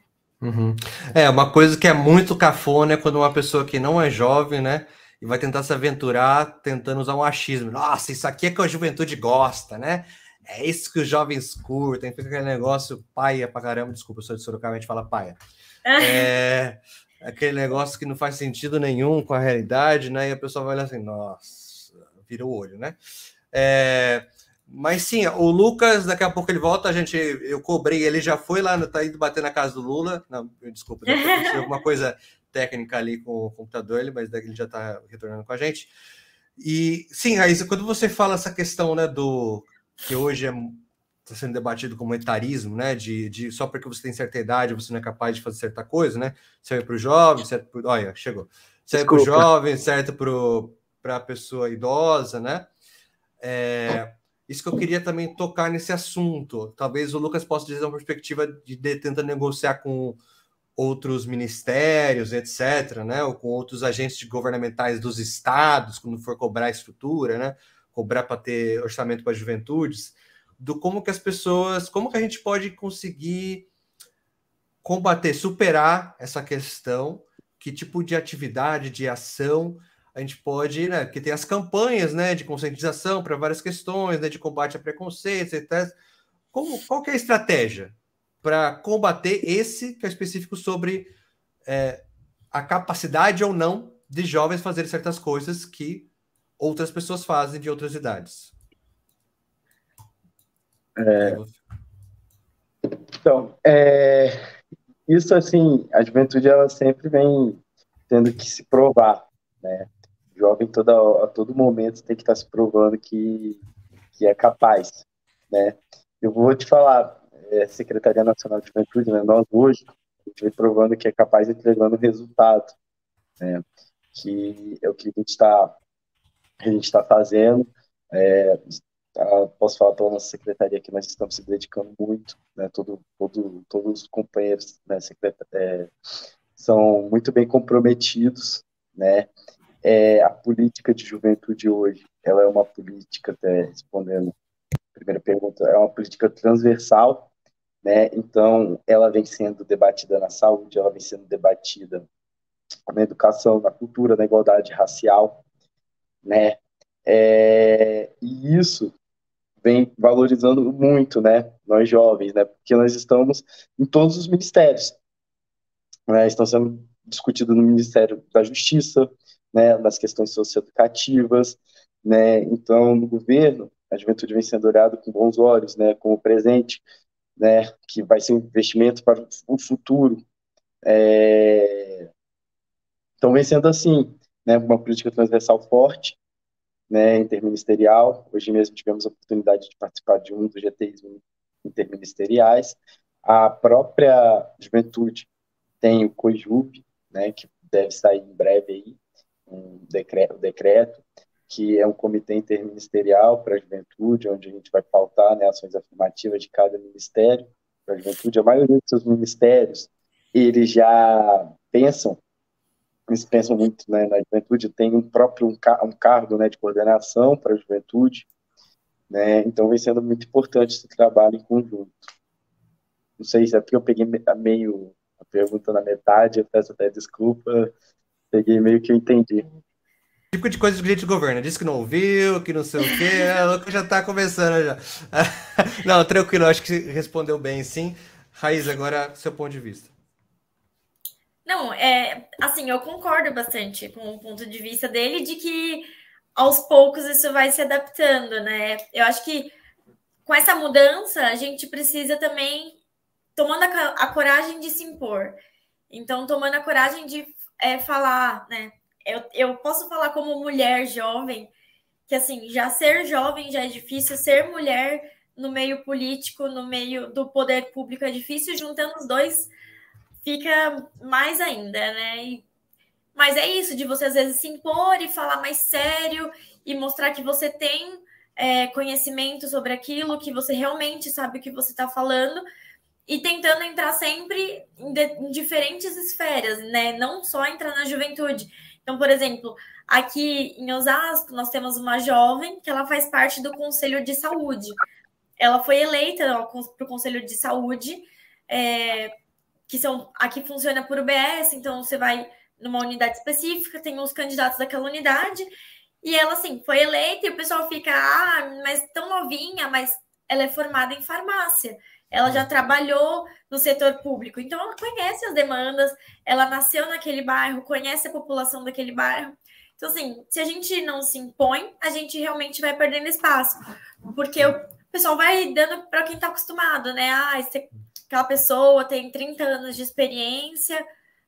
Speaker 1: Uma coisa que é muito cafona é quando uma pessoa que não é jovem, né, e vai tentar se aventurar tentando usar um achismo. Nossa, isso aqui é que a juventude gosta, né? É isso que os jovens curtem, fica aquele negócio paia pra caramba. Desculpa, eu sou de Sorocaba, a gente fala paia. É aquele negócio que não faz sentido nenhum com a realidade, né? E a pessoa vai olhar assim, nossa, vira o olho, né? Mas sim, o Lucas, daqui a pouco ele volta, eu cobrei, ele já foi lá, tá indo bater na casa do Lula. Não, desculpa, depois alguma coisa técnica ali com o computador, mas daqui ele já tá retornando com a gente. E sim, Raíssa, quando você fala essa questão, né, que hoje está sendo debatido como etarismo, né? De só porque você tem certa idade você não é capaz de fazer certa coisa, né? Serve para o jovem, serve para... Olha, chegou. Serve para o jovem, serve para a pessoa idosa, né? Isso que eu queria também tocar nesse assunto. Talvez o Lucas possa dizer uma perspectiva de tentar negociar com outros ministérios, etc., né? Ou com outros agentes governamentais dos estados, quando for cobrar a estrutura, né? Cobrar para ter orçamento para juventudes, do como que a gente pode conseguir combater, superar essa questão, que tipo de atividade, de ação a gente pode, né? Porque tem as campanhas, né, de conscientização para várias questões, né, de combate a preconceitos, etc. Qual que é a estratégia para combater esse que é específico sobre a capacidade ou não de jovens fazerem certas coisas que outras pessoas fazem de outras idades?
Speaker 2: Então, isso, assim, a juventude, ela sempre vem tendo que se provar, né? O jovem, a todo momento, tem que estar se provando que é capaz, né? Eu vou te falar, Secretaria Nacional de Juventude, né? Nós hoje, a gente vem provando que é capaz de entregando resultado, né? Que é o que a gente está fazendo. Posso falar pela nossa secretaria que nós estamos se dedicando muito, né? Todos os companheiros, né, são muito bem comprometidos, né? A política de juventude hoje, ela é uma política, até respondendo a primeira pergunta, é uma política transversal, né? Então, ela vem sendo debatida na saúde, ela vem sendo debatida na educação, na cultura, na igualdade racial, né? E isso vem valorizando muito, né, nós jovens, né, porque nós estamos em todos os ministérios, né, estão sendo discutidos no Ministério da Justiça, né, nas questões socioeducativas, né, então no governo a juventude vem sendo olhada com bons olhos, né, como presente, né, que vai ser um investimento para o futuro, então vem sendo assim, né, uma política transversal forte, né, interministerial. Hoje mesmo tivemos a oportunidade de participar de um dos GTIs interministeriais. A própria juventude tem o COJUV, né, que deve sair em breve aí, um decreto, que é um comitê interministerial para a juventude, onde a gente vai pautar, né, ações afirmativas de cada ministério para a juventude. A maioria dos seus ministérios, eles já eles pensam muito, né, na juventude, tem um cargo, né, de coordenação para a juventude, né, então vem sendo muito importante esse trabalho em conjunto. Não sei se é porque eu peguei meio a pergunta na metade, eu peço até desculpa. Peguei meio que eu entendi.
Speaker 1: Tipo de coisa que a gente governa. Disse que não ouviu, que não sei o quê. A louca já tá começando já. Não, tranquilo, acho que respondeu bem, sim. Raiz, agora seu ponto de vista.
Speaker 3: Não, assim, eu concordo bastante com o ponto de vista dele de que aos poucos isso vai se adaptando, né? Eu acho que com essa mudança a gente precisa também tomando a coragem de se impor. Então, tomando a coragem de falar, né? Eu posso falar como mulher jovem, que assim, já ser jovem já é difícil, ser mulher no meio político, no meio do poder público é difícil, juntando os dois fica mais ainda, né? Mas é isso, de você às vezes se impor e falar mais sério e mostrar que você tem conhecimento sobre aquilo, que você realmente sabe o que você está falando, e tentando entrar sempre em diferentes esferas, né? Não só entrar na juventude. Então, por exemplo, aqui em Osasco, nós temos uma jovem que ela faz parte do Conselho de Saúde. Ela foi eleita para o Conselho de Saúde, que aqui funciona por UBS, então você vai numa unidade específica, tem os candidatos daquela unidade, e ela, assim, foi eleita e o pessoal fica, mas tão novinha, mas ela é formada em farmácia. Ela já trabalhou no setor público, então ela conhece as demandas, ela nasceu naquele bairro, conhece a população daquele bairro. Então, assim, se a gente não se impõe, a gente realmente vai perdendo espaço, porque o pessoal vai dando para quem está acostumado, né? Aquela pessoa tem 30 anos de experiência,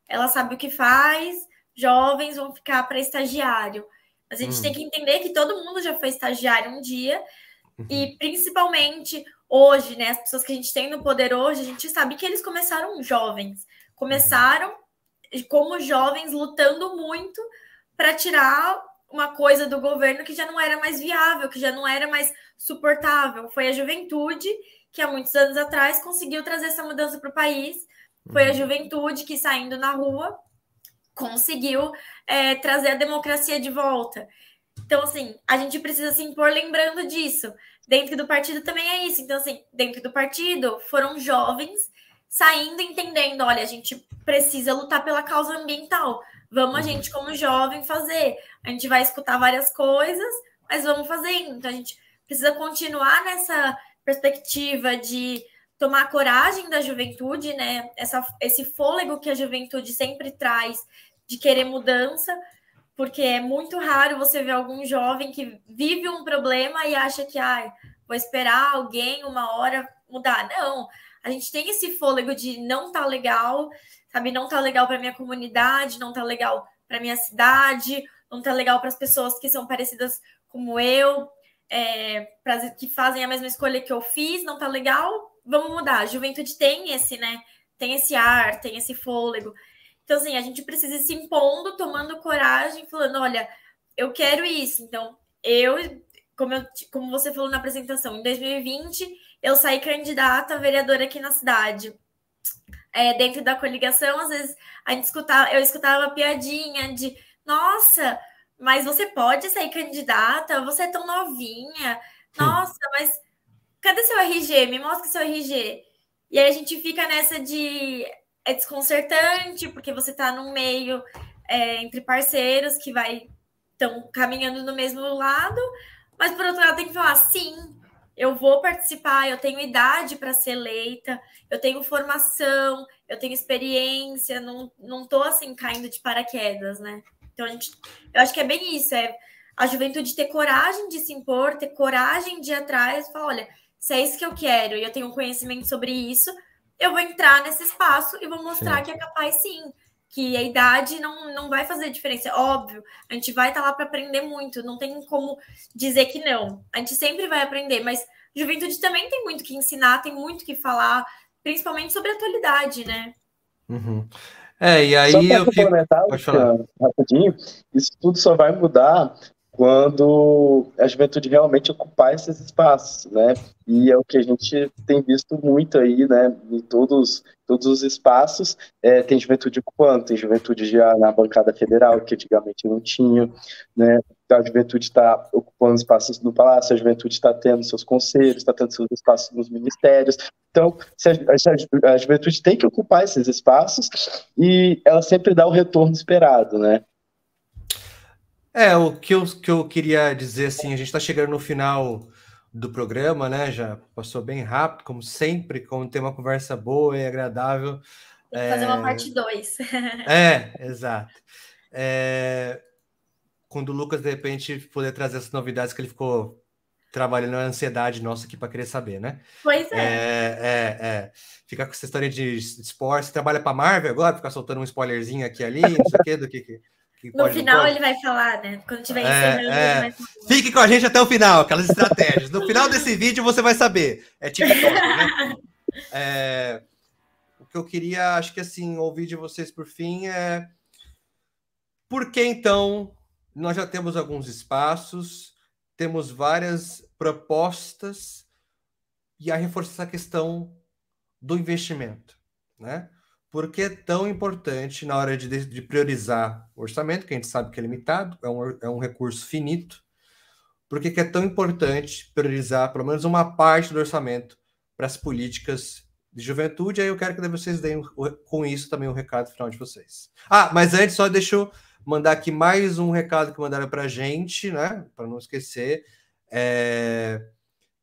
Speaker 3: ela sabe o que faz, jovens vão ficar para estagiário. Mas a gente tem que entender que todo mundo já foi estagiário um dia, e principalmente hoje, né, as pessoas que a gente tem no poder hoje, a gente sabe que eles começaram jovens. Começaram como jovens lutando muito para tirar uma coisa do governo que já não era mais viável, que já não era mais suportável. Foi a juventude que há muitos anos atrás conseguiu trazer essa mudança para o país. Foi a juventude que, saindo na rua, conseguiu trazer a democracia de volta. Então, assim, a gente precisa se impor lembrando disso. Dentro do partido também é isso. Então, assim, dentro do partido foram jovens saindo, entendendo, olha, a gente precisa lutar pela causa ambiental. Vamos a gente, como jovem, fazer. A gente vai escutar várias coisas, mas vamos fazer. Então, a gente precisa continuar nessa perspectiva de tomar coragem da juventude, né? Esse fôlego que a juventude sempre traz de querer mudança, porque é muito raro você ver algum jovem que vive um problema e acha que vou esperar alguém uma hora mudar. Não, a gente tem esse fôlego de não tá legal, sabe? Não tá legal para minha comunidade, não tá legal para minha cidade, não tá legal para as pessoas que são parecidas como eu, que fazem a mesma escolha que eu fiz, não tá legal, vamos mudar. A juventude tem esse, né? Tem esse ar, tem esse fôlego. Então, assim, a gente precisa ir se impondo, tomando coragem, falando, olha, eu quero isso. Então, como você falou na apresentação, em 2020, eu saí candidata a vereadora aqui na cidade. Dentro da coligação, às vezes, eu escutava piadinha de, nossa, mas você pode sair candidata? Você é tão novinha. Nossa, mas cadê seu RG? Me mostra seu RG. E aí a gente fica nessa de... É desconcertante, porque você está num meio entre parceiros que estão caminhando no mesmo lado, mas por outro lado tem que falar, sim, eu vou participar, eu tenho idade para ser eleita, eu tenho formação, eu tenho experiência, não estou assim caindo de paraquedas, né? Então eu acho que é bem isso, a juventude ter coragem de se impor, ter coragem de ir atrás, falar, olha, se é isso que eu quero e eu tenho conhecimento sobre isso, eu vou entrar nesse espaço e vou mostrar que é capaz, sim, que a idade não vai fazer diferença. Óbvio, a gente vai estar lá para aprender muito, não tem como dizer que não. A gente sempre vai aprender, mas juventude também tem muito que ensinar, tem muito que falar, principalmente sobre a atualidade, né?
Speaker 1: E aí
Speaker 2: só para complementar, rapidinho, isso tudo só vai mudar quando a juventude realmente ocupar esses espaços, né? E é o que a gente tem visto muito aí, né? Em todos os espaços, tem juventude ocupando, tem juventude já na bancada federal, que antigamente não tinha, né? a juventude está ocupando espaços no Palácio, a juventude está tendo seus conselhos, está tendo seus espaços nos ministérios. Então, a juventude tem que ocupar esses espaços e ela sempre dá o retorno esperado, né?
Speaker 1: O que eu queria dizer, assim, a gente está chegando no final do programa, né? Já passou bem rápido, como sempre, como tem uma conversa boa e agradável.
Speaker 3: Tem que fazer uma parte 2.
Speaker 1: Exato. Quando o Lucas, de repente, poder trazer essas novidades que ele ficou trabalhando na ansiedade nossa aqui para querer saber, né?
Speaker 3: Pois é.
Speaker 1: Ficar com essa história de esporte. Você trabalha para a Marvel agora? Ficar soltando um spoilerzinho aqui ali, não sei o quê, do que
Speaker 3: no final ele vai falar, né? Quando tiver encerrando, ele vai falar.
Speaker 1: Fique com a gente até o final, aquelas estratégias. No final desse vídeo você vai saber. É TikTok, né? O que eu queria, acho que assim, ouvir de vocês por fim é por que então nós já temos alguns espaços, temos várias propostas e a reforçar essa questão do investimento, né? Por que é tão importante na hora de priorizar o orçamento, que a gente sabe que é limitado, é um recurso finito, por que é tão importante priorizar pelo menos uma parte do orçamento para as políticas de juventude? Aí eu quero que vocês deem com isso também o recado final de vocês. Mas antes, só deixa eu mandar aqui mais um recado que mandaram para a gente, né? Para não esquecer,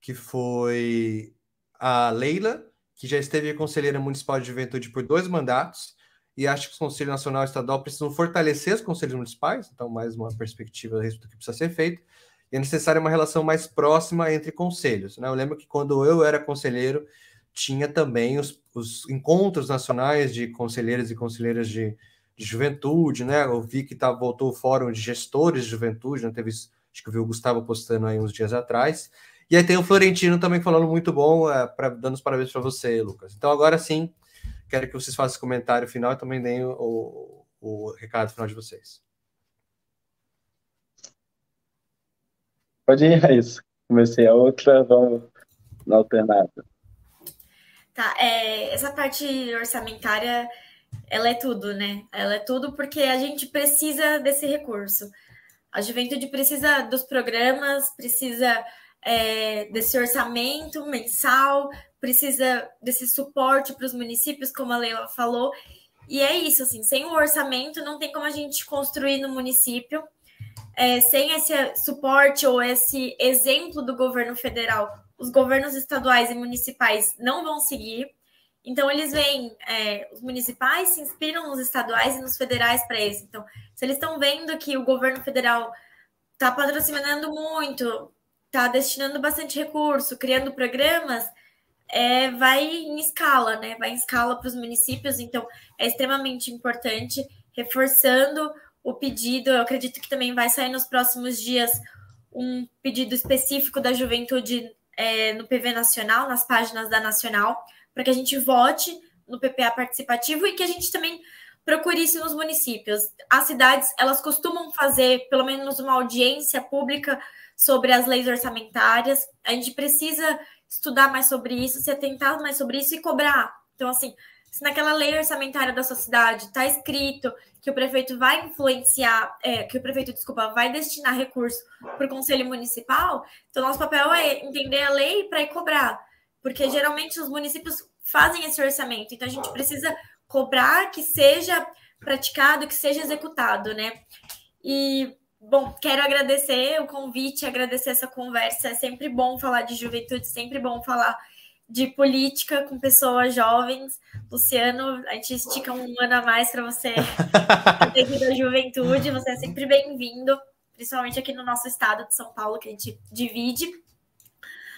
Speaker 1: que foi a Leila, que já esteve conselheira municipal de juventude por 2 mandatos, e acho que os Conselhos Nacional e Estadual precisam fortalecer os conselhos municipais, então mais uma perspectiva do que precisa ser feito, e é necessária uma relação mais próxima entre conselhos, né? Eu lembro que quando eu era conselheiro, tinha também os encontros nacionais de conselheiros e conselheiras de juventude, né? Eu vi que voltou o fórum de gestores de juventude, né? Acho que eu vi o Gustavo postando aí uns dias atrás. E aí tem o Florentino também falando muito bom, dando os parabéns para você, Lucas. Então agora sim, quero que vocês façam esse comentário final e também deem o recado final de vocês.
Speaker 2: Pode ir, Raíssa. Comecei a outra, vamos na alternada.
Speaker 3: Tá, essa parte orçamentária, ela é tudo, né? Ela é tudo porque a gente precisa desse recurso. A juventude precisa dos programas, precisa desse orçamento mensal, precisa desse suporte para os municípios, como a Leila falou. E é isso, assim, sem o orçamento não tem como a gente construir no município. Sem esse suporte ou esse exemplo do governo federal, os governos estaduais e municipais não vão seguir. Então, eles veem, os municipais se inspiram nos estaduais e nos federais para isso. Então, se eles estão vendo que o governo federal está patrocinando muito, está destinando bastante recurso, criando programas, vai em escala, né? Vai em escala para os municípios. Então, é extremamente importante, reforçando o pedido. Eu acredito que também vai sair nos próximos dias um pedido específico da juventude no PV Nacional, nas páginas da Nacional, para que a gente vote no PPA participativo e que a gente também procure isso nos municípios. As cidades, elas costumam fazer pelo menos uma audiência pública sobre as leis orçamentárias. A gente precisa estudar mais sobre isso, se atentar mais sobre isso e cobrar. Então, assim, se naquela lei orçamentária da sua cidade está escrito que o prefeito vai influenciar, vai destinar recurso para o Conselho Municipal, então nosso papel é entender a lei para ir cobrar, porque geralmente os municípios fazem esse orçamento, então a gente precisa cobrar que seja praticado, que seja executado, né? E, bom, quero agradecer o convite, agradecer essa conversa, é sempre bom falar de juventude, sempre bom falar de política com pessoas jovens. Luciano, a gente estica um ano a mais para você devido à juventude, você é sempre bem-vindo, principalmente aqui no nosso estado de São Paulo, que a gente divide.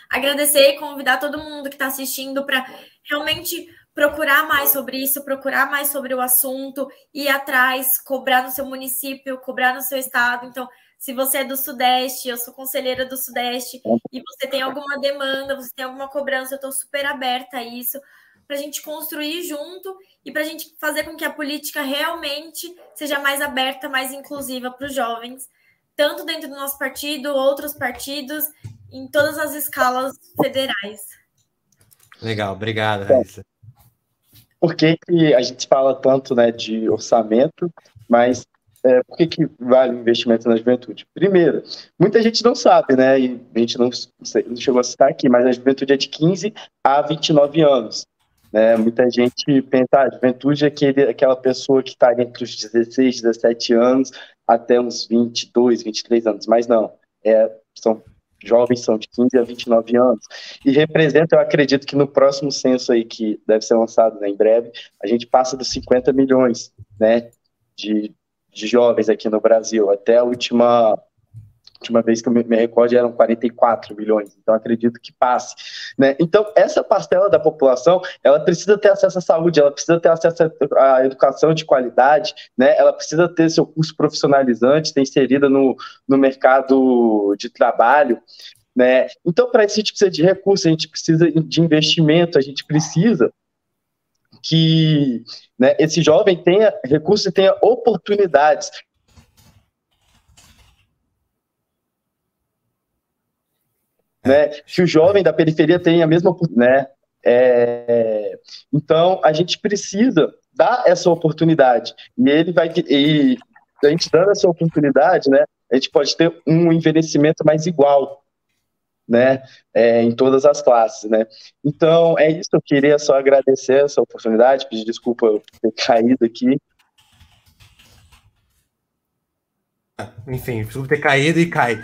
Speaker 3: Agradecer e convidar todo mundo que está assistindo para realmente procurar mais sobre isso, procurar mais sobre o assunto, ir atrás, cobrar no seu município, cobrar no seu estado. Então, se você é do Sudeste, eu sou conselheira do Sudeste, e você tem alguma demanda, você tem alguma cobrança, eu estou super aberta a isso, para a gente construir junto e para a gente fazer com que a política realmente seja mais aberta, mais inclusiva para os jovens, tanto dentro do nosso partido, outros partidos, em todas as escalas federais.
Speaker 1: Legal, obrigado, Raíssa.
Speaker 2: Por que a gente fala tanto, né, de orçamento, mas por que vale o investimento na juventude? Primeiro, muita gente não sabe, né? E a gente não chegou a citar aqui, mas a juventude é de 15 a 29 anos. Né? Muita gente pensa, a juventude é aquela pessoa que está entre os 16, 17 anos até uns 22, 23 anos, mas não. São jovens, são de 15 a 29 anos. E representa, eu acredito que no próximo censo aí, que deve ser lançado, né, em breve, a gente passa dos 50 milhões, né, de jovens aqui no Brasil. Até a última vez que eu me recordo eram 44 milhões, então acredito que passe. Né? Então, essa parcela da população, ela precisa ter acesso à saúde, ela precisa ter acesso à educação de qualidade, né? Ela precisa ter seu curso profissionalizante, ser inserida no mercado de trabalho. Né? Então, para isso, a gente precisa de recursos, a gente precisa de investimento, a gente precisa que, né, esse jovem tenha recursos e tenha oportunidades. Né? Que o jovem da periferia tenha a mesma oportunidade. Né? Então, a gente precisa dar essa oportunidade. E a gente dando essa oportunidade, né, a gente pode ter um envelhecimento mais igual, né, em todas as classes, né. Então, é isso, eu queria só agradecer essa oportunidade, pedir desculpa por ter caído aqui.
Speaker 1: Enfim, desculpa ter caído e cai.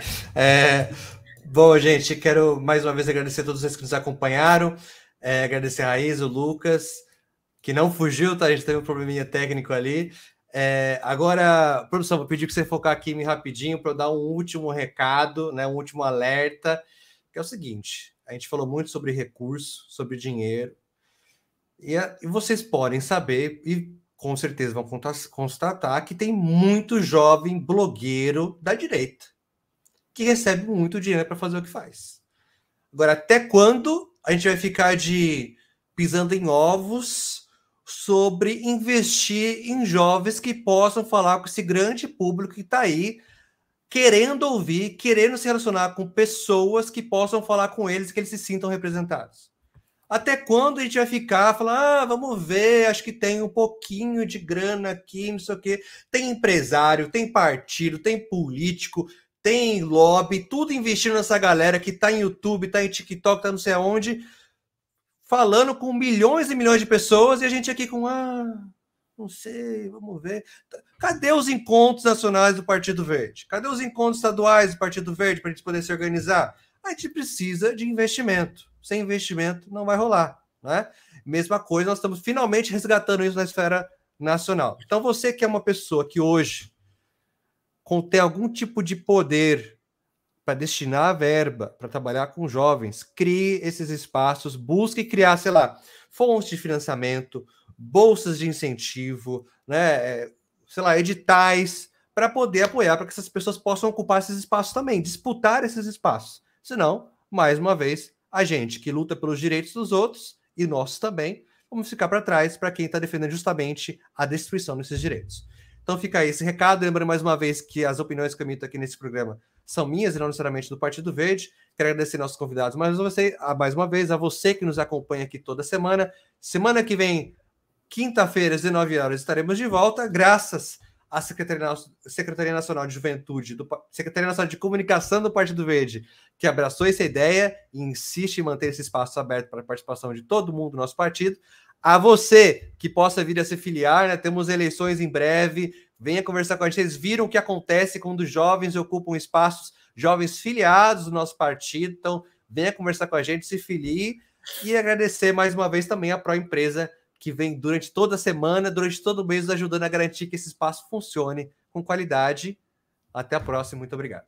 Speaker 1: Bom, gente, quero mais uma vez agradecer a todos vocês que nos acompanharam, agradecer a Raíza, o Lucas, que não fugiu, tá? A gente teve um probleminha técnico ali. Agora, produção, vou pedir que você focar aqui em mim rapidinho para eu dar um último recado, né, um último alerta, que é o seguinte: a gente falou muito sobre recurso, sobre dinheiro, e vocês podem saber, e com certeza vão constatar, que tem muito jovem blogueiro da direita que recebe muito dinheiro para fazer o que faz. Agora, até quando a gente vai ficar pisando em ovos sobre investir em jovens que possam falar com esse grande público que está aí, querendo ouvir, querendo se relacionar com pessoas que possam falar com eles, que eles se sintam representados? Até quando a gente vai ficar falando, vamos ver, acho que tem um pouquinho de grana aqui, não sei o quê. Tem empresário, tem partido, tem político, tem lobby, tudo investindo nessa galera que tá em YouTube, tá em TikTok, tá não sei aonde, falando com milhões e milhões de pessoas, e a gente aqui com, não sei, vamos ver. Cadê os encontros nacionais do Partido Verde? Cadê os encontros estaduais do Partido Verde para a gente poder se organizar? A gente precisa de investimento. Sem investimento não vai rolar, né? Mesma coisa, nós estamos finalmente resgatando isso na esfera nacional. Então, você que é uma pessoa que hoje tem algum tipo de poder para destinar a verba, para trabalhar com jovens, crie esses espaços, busque criar, sei lá, fontes de financiamento, bolsas de incentivo, né, sei lá, editais, para poder apoiar, para que essas pessoas possam ocupar esses espaços também, disputar esses espaços. Senão, mais uma vez, a gente que luta pelos direitos dos outros, e nossos também, vamos ficar para trás para quem está defendendo justamente a destruição desses direitos. Então fica aí esse recado, lembrando mais uma vez que as opiniões que eu emito aqui nesse programa são minhas e não necessariamente do Partido Verde. Quero agradecer nossos convidados mais uma vez, a você que nos acompanha aqui toda semana. Semana que vem, quinta-feira, às 19 horas, estaremos de volta, graças à Secretaria Nacional de Juventude, Secretaria Nacional de Comunicação do Partido Verde, que abraçou essa ideia e insiste em manter esse espaço aberto para a participação de todo mundo do nosso partido. A você que possa vir a se filiar, né? Temos eleições em breve, venha conversar com a gente. Vocês viram o que acontece quando jovens ocupam espaços, jovens filiados do nosso partido. Então, venha conversar com a gente, se filie, e agradecer mais uma vez também a Proempresa, que vem durante toda a semana, durante todo o mês, ajudando a garantir que esse espaço funcione com qualidade. Até a próxima, muito obrigado.